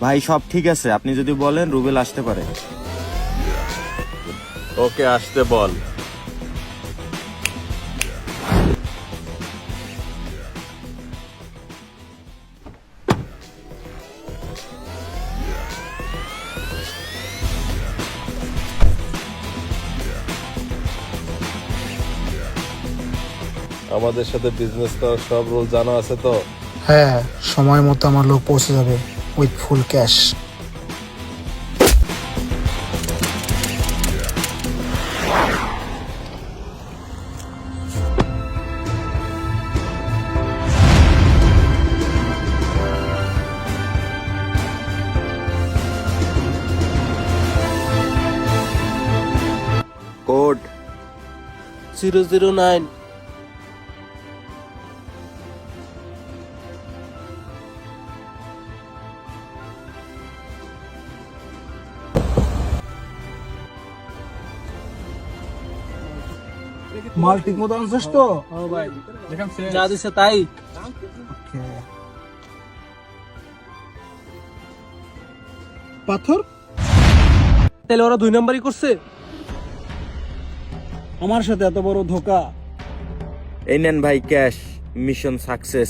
ভাই সব ঠিক আছে, আপনি যদি বলেন রুবেল আসতে পারে। ওকে আসতে বল। আমাদের সাথে বিজনেস করার সব রুল জানা আছে তো? হ্যাঁ, সময় মতো আমার লোক পৌঁছে যাবে উইথ ফুল ক্যাশ। কোড 009। মাল ঠিক মতো আনছিস তো? যা দিছে তাই। পাথর তাহলে ওরা 2 নাম্বারই করছে। আমার সাথে এত বড় ধোকা। এই নেন ভাই ক্যাশ, মিশন সাকসেস।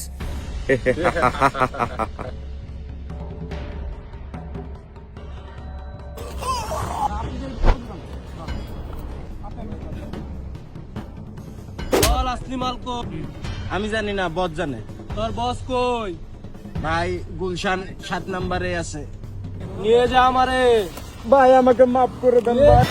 বল আসলি মাল কো। আমি জানি না, বস জানে। তোর বস কই? ভাই গুলশান 7 নম্বরে আছে। নিয়ে যা আমারে। ভাই আমাকে মাফ করে দেন ভাই।